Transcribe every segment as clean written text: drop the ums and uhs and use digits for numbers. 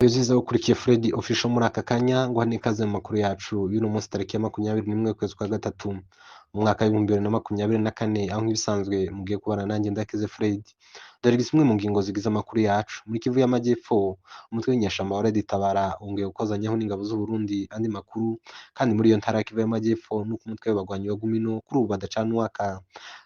Nziza ukurikiye Fred Official muri aka kanya nguha n'ikaze mu makuru yacu y'uno munsi tariki ya 21 ukwezi kwa gatatu mu mwaka w'ibihumbi 2024, aho nk'ibisanzwe mugiye kubana nanjye Ndakize Fred. Dore zimwe mu ngingo zigize amakuru yacu. Muri Kivu y'Amajyepfo, umutwe w'inyeshyamba wa Red Tabara wongeye gukozanyaho n'ingabo z'u Burundi andi makuru, kandi muri iyo ntara ya Kivu y'Amajyepfo nuko umutwe w'abagwanyi wa Gumino kuri ubu badacana uwaka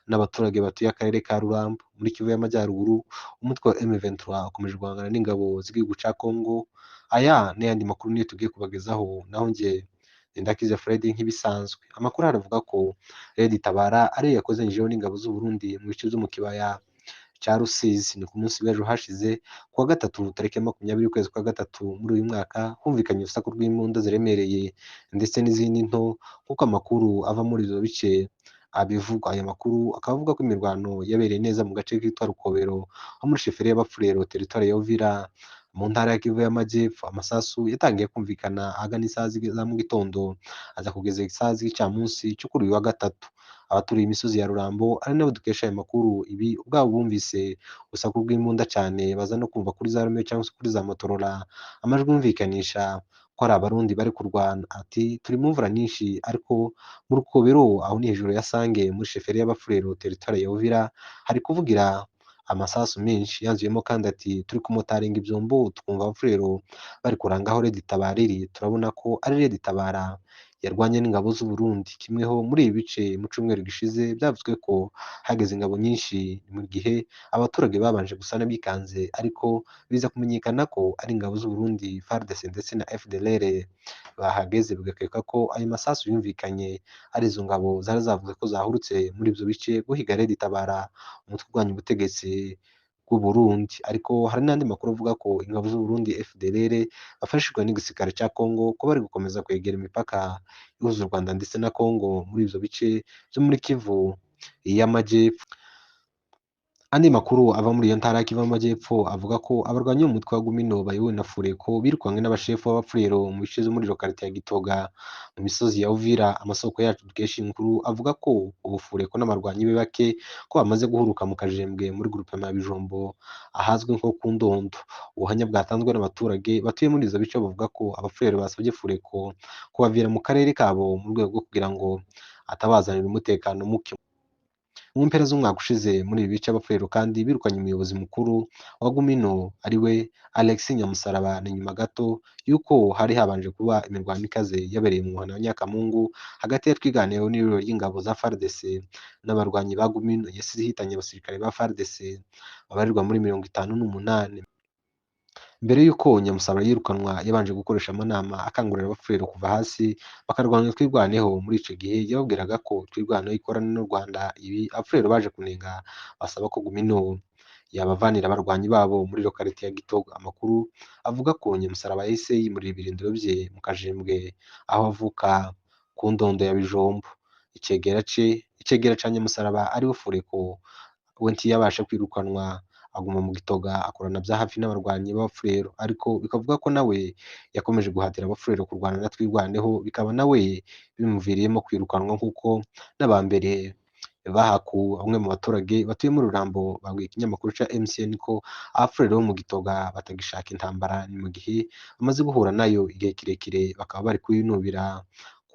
n'abaturage batuye akarere ka Rurambo. Muri Kivu y'Amajyaruguru, umutwe wa M23 ukomeje guhangana n'ingabo z'igihugu ca Congo. Aya n'ayandi makuru niyo tugiye kubagezaho, naho njye Ndakize Fred nk'ibisanzwe. Amakuru aravuga ko Red Tabara ariyo yakozanyijeho n'ingabo z'u Burundi mu bice vyo mu kibaya ca Rusizi. Ni ku munsi w'ejo hashize kuwa gatatu tariki ya 20 ukwezi kwa gatatu muri uyu mwaka, humvikanye urusaku rw'imbunda ziremereye ndetse n'izindi nto, kuko amakuru ava muri ivyo bice abivuga. Aya makuru akaba avuga ko imirwano yabereye neza mu gace kitwa Rukobero ho muri sheferi y'Abafurero teritwari ya Uvira mu ntara ya Kivu y'Amajyepfo. Amasasu yatangiye kumvikana ahagana isaha za mu gitondo aza kugeza isaha z'igicamunsi cyo kuri uyu wa gatatu. Abaturiye imisozi ya Rurambo ari nabo dukesha aya makuru, ibi ubwabo bumvise urusaku rw'imbunda cyane, baza no kumva kuri za Romeo cyangwa se kuri za Motorola amajwi yumvikanisha ko ari abarundi bari kurwana. Ati turi mu mvura nyinshi ariko mu Rukobero aho ni hejuru ya Sange muri sheferi y'Abafurero teritwari ya Uvira hari kuvugira amasasu menshi. Yanzuyemo kandi ati turi kumotaringa ibyombo twumva Abafurero bari kurangaho Red Tabara iri, turabona ko ari Red Tabara yarwanye n'ingabo z'u Burundi. Kimweho muri ibi bice mu cyumweru gishize byavuzwe ko hageze ingabo nyinshi, mu gihe abaturage babanje gusa n'abikanze, ariko biza kumenyekana ko ari ingabo z'u Burundi FARDC ndetse na FDLR bahageze, bigakeka ko ayo masasu yumvikanye ari izo ngabo zari zavuze ko zahurutse muri ibyo bice guhiga Red Tabara, umutwe urwanya ubutegetsi bw'u Burundi. Ariko hari n'andi makuru avuga ko ingabo z'u Burundi FDLR bafashijwe n'igisirikare cya Congo ko bari gukomeza kwegera imipaka ihuza u Rwanda ndetse na Congo muri ibyo bice byo muri Kivu y'Amajyepfo. Andi makuru ava muri iyo ntara ya Kivu y'Amajyepfo avuga ko abarwanyi b'umutwe wa Gumino bayobowe na Fureko birukanywe n'abashefu b'Abafurero mu bice zo muri lokalite ya Gitoga mu misozi ya Uvira. Amasoko yacu dukesha inkuru avuga ko ubu Fureko n'abarwanyi be bake ko bamaze guhuruka mu Kajembwe muri groupement ya Bijombo ahazwi nko ku Ndondo. Ubuhamya bwatanzwe n'abaturage batuye muri izo bice bavuga ko Abafurero basabye Fureko kubavira mu karere kabo mu rwego rwo kugira ngo atabazanira umutekano muke. Mu mpera z'umwaka ushize muri ibi bice Abafurero kandi birukanye umuyobozi mukuru wa Gumino ari we Alex Nyamusaraba. Ni nyuma gato y'uko hari habanje kuba imirwano ikaze yabereye mu muhana wa Nyakamungu hagati ya Twiganeho n'iriro ry'ingabo za FARDC n'abarwanyi ba Gumino, yasize ihitanye abasirikare ba FARDC babarirwa muri 58. Mbere y'uko Nyamusaraba yirukanwa yabanje gukoresha amanama akangurira Abafurero kuva hasi bakarwanya Twirwaneho. Muri ico gihe yababwiraga ko Twirwaneho ikorana n'u Rwanda. Ibi Abafurero baje kunenga basaba ko Gumino yabavanira abarwanyi babo muri lokalite ya Gitoga. Amakuru avuga ko Nyamusaraba yahise yimurira ibirindiro bye mu Kajembwe aho avuka ku Ndondo ya Bijombo. Icegera ca Nyamusaraba ariwe Fureko we ntiyabasha kwirukanwa, aguma mu Gitoga akorana bya hafi n'abarwanyi b'Abafurero, ariko bikavuga ko nawe yakomeje guhatira Abafurero kurwana na Twirwaneho, bikaba nawe bimuviriyemo kwirukanwa nk'uko n'abambere bahakuwe. Bamwe mu baturage batuye muri Rurambo babwiye ikinyamakuru ca MCN ko Abafurero bo mu Gitoga batagishaka intambara, ni mu gihe bamaze guhura nayo igihe kirekire bakaba bari kuyinubira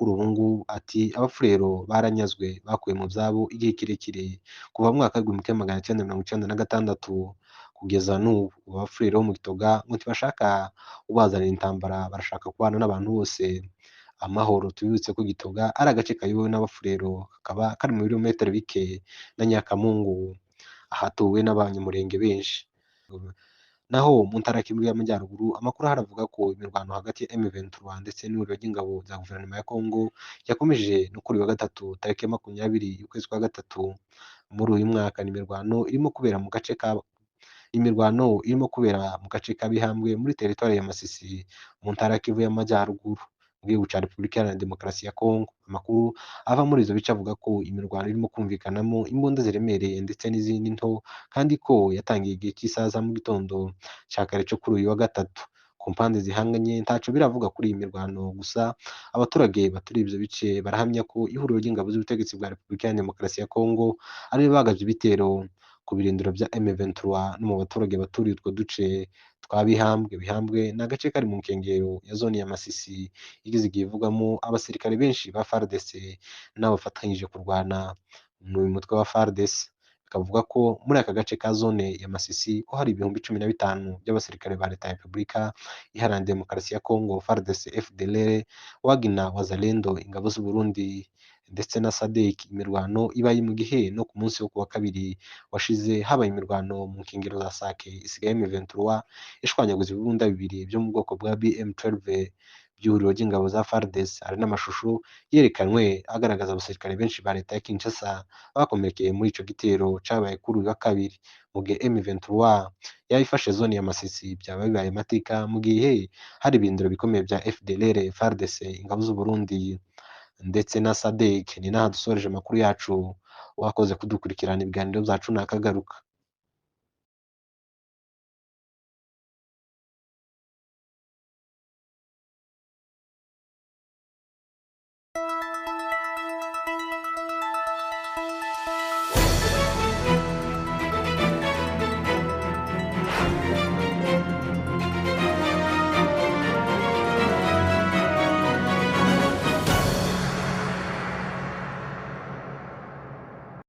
kuri ubu ngubu. Ati Abafurero baranyazwe bakuwe mu byabo igihe kirekire kuva mu mwaka w'1996 kugeza n'ubu. Abafurero bo mu Gitoga ngo ntibashaka ubazanira intambara, barashaka kubana n'abantu bose amahoro. Tubibutse ko Gitoga ari agace kayobowe n'Abafurero, kakaba kari mu birometero bike na Nyakamungu ahatuwe n'abanyamurenge benshi. Naho mu ntara ya Kivu y'Amajyaruguru, amakuru ahari avuga ko imirwano hagati ya M23 ndetse n'ihuriro ry'ingabo za guverinoma ya Congo yakomeje no kuri uyu wa gatatu tariki ya 20 ukwezi kwa gatatu muri uyu mwaka. Imirwano irimo kubera mu gace ka Bihambwe muri teritwari ya Masisi mu ntara ya Kivu y'Amajyaruguru mu gihugu cya Repubulika Iharanira Demokarasi ya Congo. Amakuru ava muri izo bice avuga ko imirwano irimo kumvikanamo imbunda ziremereye ndetse n'izindi nto, kandi ko yatangiye igihe cy'isaha za mu gitondo cya kare cyo kuri uyu wa gatatu. Ku mpande zihanganye ntaco biravuga kuri iyi mirwano, gusa abaturage baturiye ibyo bice barahamya ko ihuriro ry'ingabo z'ubutegetsi bwa Repubulika Iharanira Demokarasi ya Congo aribo bagavye ibitero ku ku birindiro bya M23 no mu baturage baturiye utwo duce twa Bihambwe. Bihambwe ni agace kari mu nkengero ya zone ya Masisi igeze igihe ivugamo abasirikare benshi ba FARDC n'abafatanyije kurwana n'uyu mutwe wa FARDC. Bikavuga ko muri aka gace ka zone ya Masisi ko hari ibihumbi 15 by'abasirikare ba leta ya Repubulika Iharanira Demokarasi ya Kongo, FARDC, FDLR, Wagner, Wazalendo, ingabo z'u Burundi ndetse na SADC. Imirwano ibaye mu gihe no ku munsi wo kuwa kabiri washize habaye imirwano mu nkengero za Sake isigaye M23 ishwanyaguza ibibunda bibiri byo mu bwoko bwa BM12 by'ihuriro ry'ingabo za FARDC. Hari n'amashusho yerekanwe agaragaza abasirikare benshi ba leta ya Kinshasa bakomerekeye muri ico gitero cabaye kuri uyu wa kabiri. Mu gihe M23 yayifashe zone ya Masisi byaba bibaye amateka, mu gihe hari ibindiro bikomeye bya FDLR, FARDC, ingabo z'u Burundi ndetse na SADC. Ni naha dusoreje amakuru yacu, wakoze kudukurikirana, ibiganiro byacu nakagaruka.